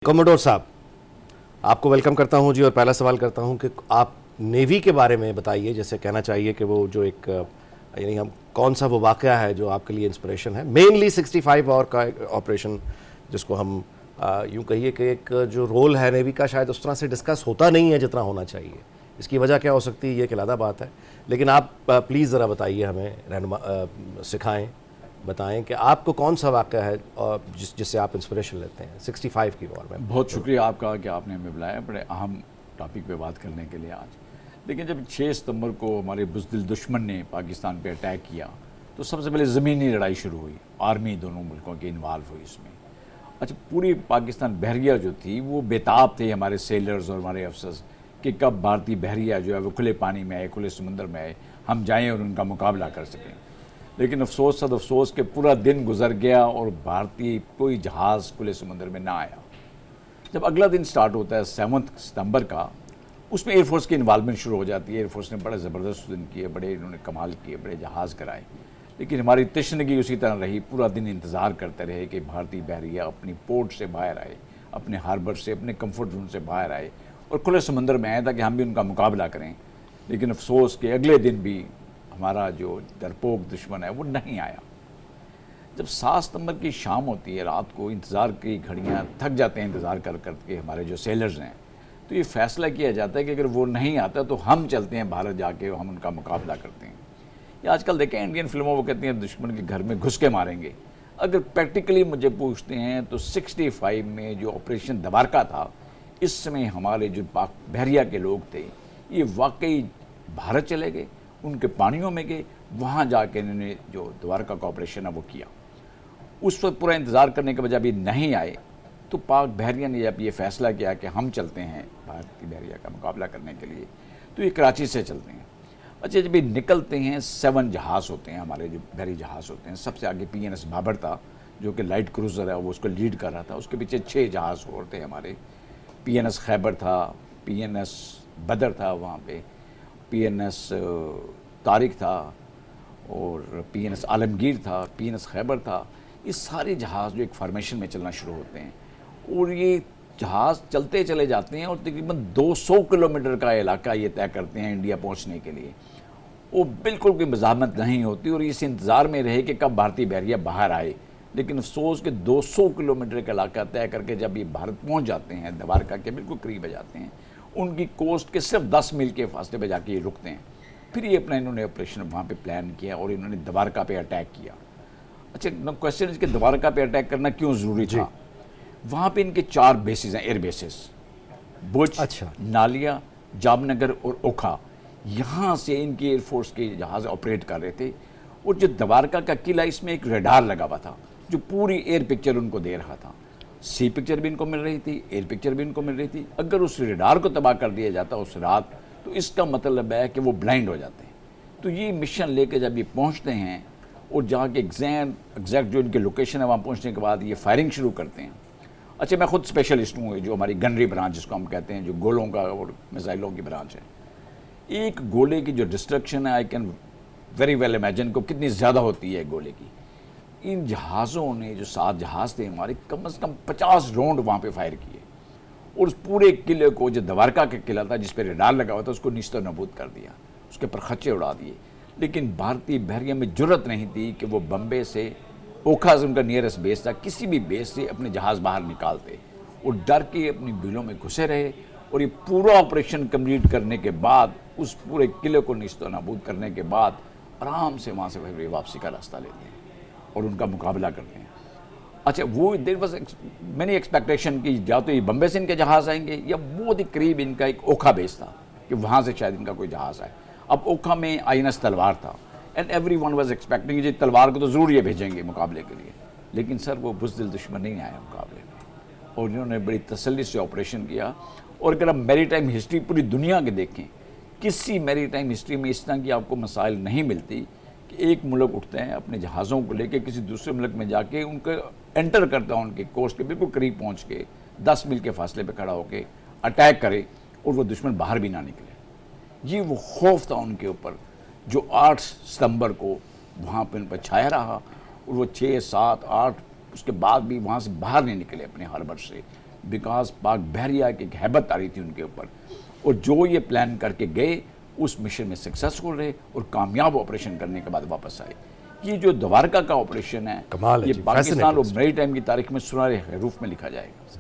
Commodore साहब, आपको welcome करता हूं जी। और पहला सवाल करता हूं कि आप नेवी के बारे में बताइए। जैसे कहना चाहिए कि वो जो एक यानी हम कौन सा वो वाक़या है जो आपके लिए इंस्पिरेशन है। मेनली 65 और का ऑपरेशन जिसको हम यूं कहिए कि एक जो रोल है नेवी का शायद उस तरह से डिस्कस होता नहीं है जितना होना चाहिए। इसकी वजह क्या हो सकती है ये एक अलग बात है, लेकिन आप प्लीज़ ज़रा बताइए, हमें रहनुमा सिखाएँ, बताएं कि आपको कौन सा वाक़या है और जिससे आप इंस्पिरेशन लेते हैं 65 की वॉर में। बहुत शुक्रिया आपका कि आपने हमें बुलाया बड़े अहम टॉपिक पे बात करने के लिए आज। लेकिन जब 6 सितंबर को हमारे बुज़दिल दुश्मन ने पाकिस्तान पे अटैक किया तो सबसे पहले ज़मीनी लड़ाई शुरू हुई, आर्मी दोनों मुल्कों की इन्वॉल्व हुई इसमें। अच्छा, पूरी पाकिस्तान बहरिया जो थी वो बेताब थे, हमारे सेलर्स और हमारे अफसर्स, कि कब भारतीय बहरिया जो है वो खुले पानी में आए, खुले समुंदर में आए, हम जाएँ और उनका मुकाबला कर सकें। लेकिन अफसोस सद अफसोस के पूरा दिन गुजर गया और भारतीय कोई जहाज़ खुले समुद्र में ना आया। जब अगला दिन स्टार्ट होता है 7 सितंबर का, उसमें एयरफोर्स की इन्वॉल्वमेंट शुरू हो जाती है। एयरफोर्स ने बड़े ज़बरदस्त दिन किए, बड़े इन्होंने कमाल किए, बड़े जहाज़ कराए। लेकिन हमारी तशनगी उसी तरह रही, पूरा दिन इंतज़ार करते रहे कि भारतीय बहरिया अपनी पोर्ट से बाहर आए, अपने हार्बर से, अपने कम्फर्ट जोन से बाहर आए और खुले समंदर में आए ताकि हम भी उनका मुकाबला करें। लेकिन अफसोस के अगले दिन भी हमारा जो डरपोक दुश्मन है वो नहीं आया। जब 7 सितंबर की शाम होती है, रात को इंतज़ार की घड़ियाँ थक जाते हैं इंतज़ार कर करके हमारे जो सेलर्स हैं, तो ये फैसला किया जाता है कि अगर वो नहीं आता तो हम चलते हैं भारत जाके, हम उनका मुकाबला करते हैं। या आजकल देखें इंडियन फिल्मों वो कहती हैं दुश्मन के घर में घुस के मारेंगे। अगर प्रैक्टिकली मुझे पूछते हैं तो 65 में जो ऑपरेशन दबारका था, इस समय हमारे जो पाक बहरिया के लोग थे ये वाकई भारत चले गए, उनके पानियों में गए, वहाँ जाके इन्होंने जो द्वारका का ऑपरेशन है वो किया। उस वक्त पूरा इंतज़ार करने के बजाय भी नहीं आए तो पाक बहरिया ने जब ये फैसला किया कि हम चलते हैं भारतीय बहरिया का मुकाबला करने के लिए, तो ये कराची से चलते हैं। अच्छा, जब ये निकलते हैं 7 जहाज़ होते हैं हमारे जो बहरी जहाज़ होते हैं। सबसे आगे PNS बाबर था जो कि लाइट क्रूज़र है, वो उसको लीड कर रहा था। उसके पीछे 6 जहाज़ और थे हमारे। PNS खैबर था, PNS बदर था, वहाँ पे PNS तारिक था और PNS आलमगीर था, PNS खैबर था। ये सारे जहाज़ जो एक फॉर्मेशन में चलना शुरू होते हैं और ये जहाज़ चलते चले जाते हैं और तकरीबन 200 किलोमीटर का इलाका ये तय करते हैं इंडिया पहुंचने के लिए। वो बिल्कुल कोई मज़ाहमत नहीं होती और इस इंतज़ार में रहे कि कब भारतीय बहरिया बाहर आए। लेकिन अफसोस के 200 किलोमीटर का इलाका तय करके जब ये भारत पहुँच जाते हैं, द्वारका के बिल्कुल करीब आ जाते हैं, उनकी कोस्ट के सिर्फ 10 मील के फासले पे जाके ये रुकते हैं। फिर ये अपना इन्होंने ऑपरेशन वहाँ पे प्लान किया और इन्होंने द्वारका पे अटैक किया। अच्छा, क्वेश्चन है कि द्वारका पे अटैक करना क्यों ज़रूरी था? वहाँ पे इनके 4 बेसिस हैं, एयर बेसिस, भुज, अच्छा, नालिया, जामनगर और ओखा। यहाँ से इनकी एयरफोर्स के जहाज़ ऑपरेट कर रहे थे। और जो द्वारका का किला, इसमें एक रडार लगा हुआ था जो पूरी एयर पिक्चर उनको दे रहा था। सी पिक्चर भी इनको मिल रही थी, एयर पिक्चर भी इनको मिल रही थी। अगर उस रडार को तबाह कर दिया जाता उस रात, तो इसका मतलब है कि वो ब्लाइंड हो जाते हैं। तो ये मिशन लेके जब ये पहुंचते हैं और जहाँ के एग्जैक्ट जो इनकी लोकेशन है वहाँ पहुंचने के बाद ये फायरिंग शुरू करते हैं। अच्छा, मैं खुद स्पेशलिस्ट हूँ, जो हमारी गनरी ब्रांच जिसको हम कहते हैं, जो गोलों का और मिसाइलों की ब्रांच है। एक गोले की जो डिस्ट्रक्शन है, I can very well imagine को कितनी ज़्यादा होती है गोले की। इन जहाज़ों ने, जो 7 जहाज़ थे हमारे, कम से कम 50 राउंड वहाँ पे फायर किए और उस पूरे किले को, जो द्वारका का किला था जिस पर रडार लगा हुआ था, उसको नीस्तो नबूद कर दिया, उसके पर खच्चे उड़ा दिए। लेकिन भारतीय बहरिया में जुर्रत नहीं थी कि वो बम्बे से, ओखा से उनका नियरेस्ट बेस था, किसी भी बेस से अपने जहाज़ बाहर निकालते और डर के अपनी बिलों में घुसे रहे। और ये पूरा ऑपरेशन कंप्लीट करने के बाद, उस पूरे किले को नीस्तो नाबूद करने के बाद, आराम से वहाँ से फिर वापसी का रास्ता लेते हैं और उनका मुकाबला करते हैं। अच्छा, वो देर वॉज मैंने एक्सपेक्टेशन की या तो ये बम्बे से इनके जहाज़ आएंगे या बहुत ही करीब इनका एक ओखा बेस था कि वहाँ से शायद इनका कोई जहाज़ आए। अब ओखा में INS तलवार था एंड एवरीवन वाज एक्सपेक्टिंग जी तलवार को तो ज़रूर ये भेजेंगे मुकाबले के लिए। लेकिन सर वो बुज़दिल दुश्मन नहीं आया मुकाबले में और इन्होंने बड़ी तसल्ली से ऑपरेशन किया। और अगर आप मैरी टाइम हिस्ट्री पूरी दुनिया के देखें, किसी मैरी टाइम हिस्ट्री में इस तरह की आपको मसाइल नहीं मिलती कि एक मुल्क उठते हैं अपने जहाज़ों को लेकर किसी दूसरे मुल्क में जाके उनको एंटर करता है, उनके कोस्ट के बिल्कुल करीब पहुँच के 10 मील के फासले पर खड़ा होकर अटैक करे और वो दुश्मन बाहर भी ना निकले। ये वो खौफ था उनके ऊपर जो 8 सितंबर को वहाँ पर उन पर छाया रहा। और वो 6, 7, 8 उसके बाद भी वहाँ से बाहर नहीं निकले अपने हार्बर से, बिकॉज पाक बहरिया की एक हैबत आ रही थी उनके ऊपर, और जो ये प्लान करके गए उस मिशन में सक्सेसफुल रहे और कामयाब ऑपरेशन करने के बाद वापस आए। ये जो द्वारका का ऑपरेशन है कमाल है ये जी, पाकिस्तान और fascinating मेरी टाइम की तारीख में सुनहरे रूप में लिखा जाएगा।